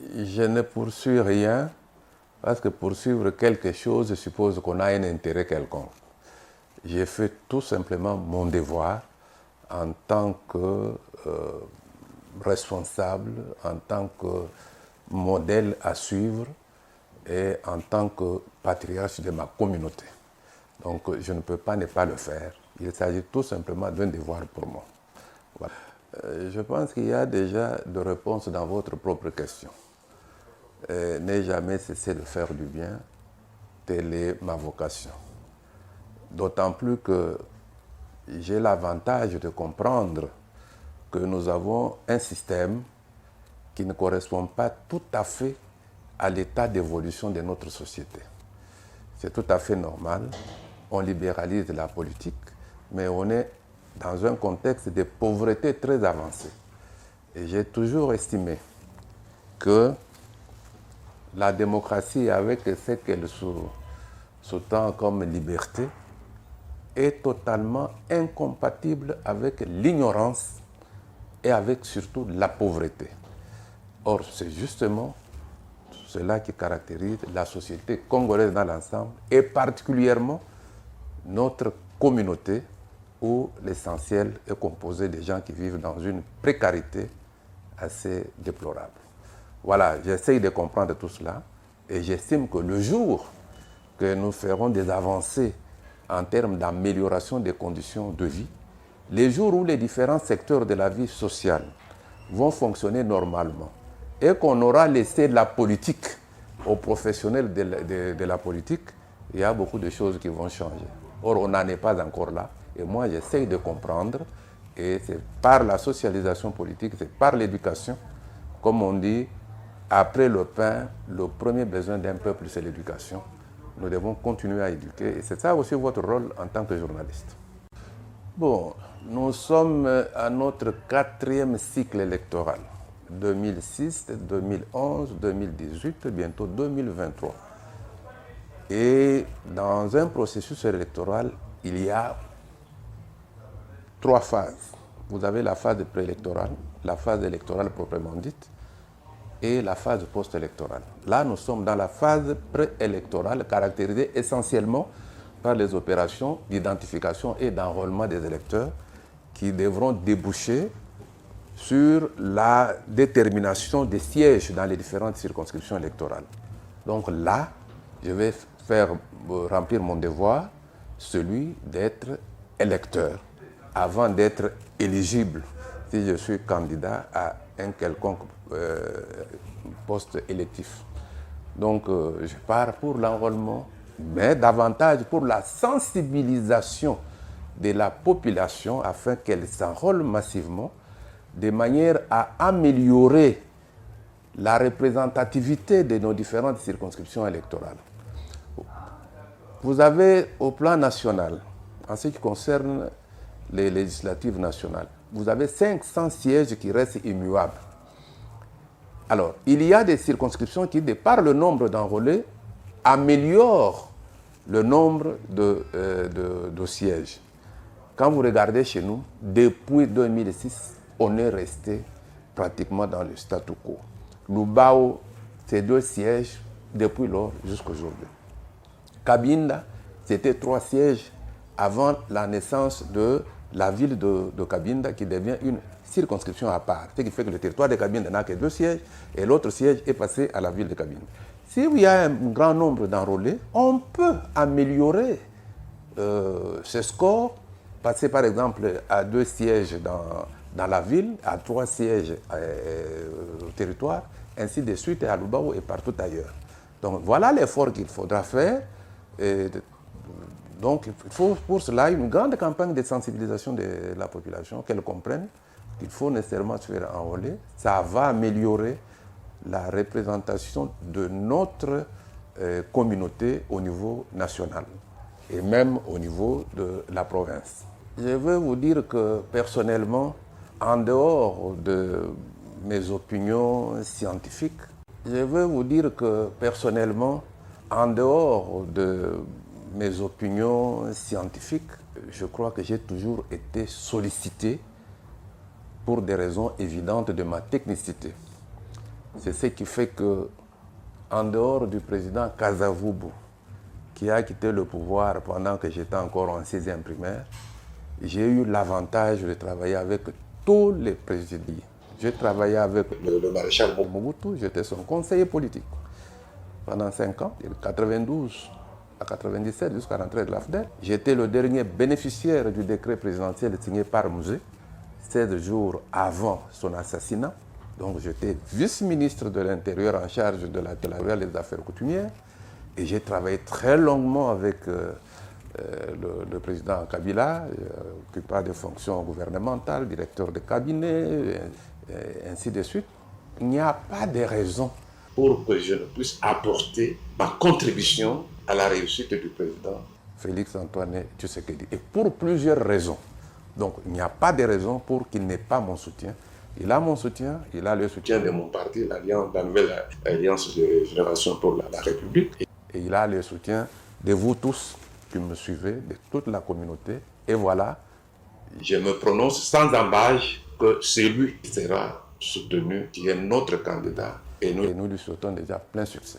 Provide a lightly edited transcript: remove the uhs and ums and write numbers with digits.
Je ne poursuis rien parce que poursuivre quelque chose suppose qu'on a un intérêt quelconque. J'ai fait tout simplement mon devoir en tant que responsable, en tant que modèle à suivre et en tant que patriarche de ma communauté. Donc je ne peux pas ne pas le faire. Il s'agit tout simplement d'un devoir pour moi. Voilà. Je pense qu'il y a déjà de réponses dans votre propre question. N'ai jamais cessé de faire du bien, telle est ma vocation. D'autant plus que j'ai l'avantage de comprendre que nous avons un système qui ne correspond pas tout à fait à l'état d'évolution de notre société. C'est tout à fait normal, on libéralise la politique, mais on est dans un contexte de pauvreté très avancé. Et j'ai toujours estimé que la démocratie, avec ce qu'elle sous-tend comme liberté, est totalement incompatible avec l'ignorance et avec surtout la pauvreté. Or, c'est justement cela qui caractérise la société congolaise dans l'ensemble et particulièrement notre communauté où l'essentiel est composé de gens qui vivent dans une précarité assez déplorable. Voilà, j'essaye de comprendre tout cela et j'estime que le jour que nous ferons des avancées en termes d'amélioration des conditions de vie, les jours où les différents secteurs de la vie sociale vont fonctionner normalement et qu'on aura laissé la politique aux professionnels de la politique, il y a beaucoup de choses qui vont changer. Or, on n'en est pas encore là. Et moi, j'essaye de comprendre. Et c'est par la socialisation politique, c'est par l'éducation. Comme on dit, après le pain, le premier besoin d'un peuple, c'est l'éducation. Nous devons continuer à éduquer. Et c'est ça aussi votre rôle en tant que journaliste. Bon, nous sommes à notre 4e cycle électoral. 2006, 2011, 2018, bientôt 2023. Et dans un processus électoral, il y a 3 phases. Vous avez la phase préélectorale, la phase électorale proprement dite, et la phase post-électorale. Là, nous sommes dans la phase préélectorale, caractérisée essentiellement par les opérations d'identification et d'enrôlement des électeurs qui devront déboucher sur la détermination des sièges dans les différentes circonscriptions électorales. Donc là, je vais remplir mon devoir, celui d'être électeur, avant d'être éligible si je suis candidat à un quelconque poste électif. Donc je pars pour l'enrôlement, mais davantage pour la sensibilisation de la population afin qu'elle s'enrôle massivement de manière à améliorer la représentativité de nos différentes circonscriptions électorales. Vous avez au plan national, en ce qui concerne les législatives nationales, vous avez 500 sièges qui restent immuables. Alors, il y a des circonscriptions qui, de par le nombre d'enrôlés, améliorent le nombre de sièges. Quand vous regardez chez nous, depuis 2006, on est resté pratiquement dans le statu quo. Lubao, c'est 2 sièges depuis lors jusqu'à aujourd'hui. Cabinda, c'était 3 sièges avant la naissance de la ville de Cabinda qui devient une circonscription à part. Ce qui fait que le territoire de Cabinda n'a que 2 sièges et l'autre siège est passé à la ville de Cabinda. S'il y a un grand nombre d'enrôlés, on peut améliorer ce score, passer par exemple à 2 sièges dans la ville, à 3 sièges au territoire, ainsi de suite à Lubao et partout ailleurs. Donc voilà l'effort qu'il faudra faire. Et donc il faut pour cela une grande campagne de sensibilisation de la population, qu'elle comprenne qu'il faut nécessairement se faire enrôler. Ça va améliorer la représentation de notre communauté au niveau national et même au niveau de la province. Je veux vous dire que personnellement, en dehors de mes opinions scientifiques, je veux vous dire que personnellement, en dehors de mes opinions scientifiques, je crois que j'ai toujours été sollicité pour des raisons évidentes de ma technicité. C'est ce qui fait que, en dehors du président Kasavubu, qui a quitté le pouvoir pendant que j'étais encore en 6e primaire, j'ai eu l'avantage de travailler avec tous les présidents. J'ai travaillé avec le maréchal Mobutu, j'étais son conseiller politique pendant 5 ans, de 92 à 97 jusqu'à l'entrée de l'AFDEL. J'étais le dernier bénéficiaire du décret présidentiel signé par Mouzé, 16 jours avant son assassinat. Donc j'étais vice-ministre de l'Intérieur en charge de la rurale et des affaires coutumières. Et j'ai travaillé très longuement avec le président Kabila, occupant des fonctions gouvernementales, directeur de cabinet, et ainsi de suite. Il n'y a pas de raison pour que je ne puisse apporter ma contribution à la réussite du président Félix Antoine Tshisekedi. Et pour plusieurs raisons. Donc il n'y a pas de raison pour qu'il n'ait pas mon soutien. Il a mon soutien, il a le soutien de mon parti, la nouvelle Alliance de Génération pour la République. Et il a le soutien de vous tous qui me suivez, de toute la communauté. Et voilà, je me prononce sans embâche que c'est lui qui sera soutenu, qui est notre candidat. Et nous lui souhaitons déjà plein succès.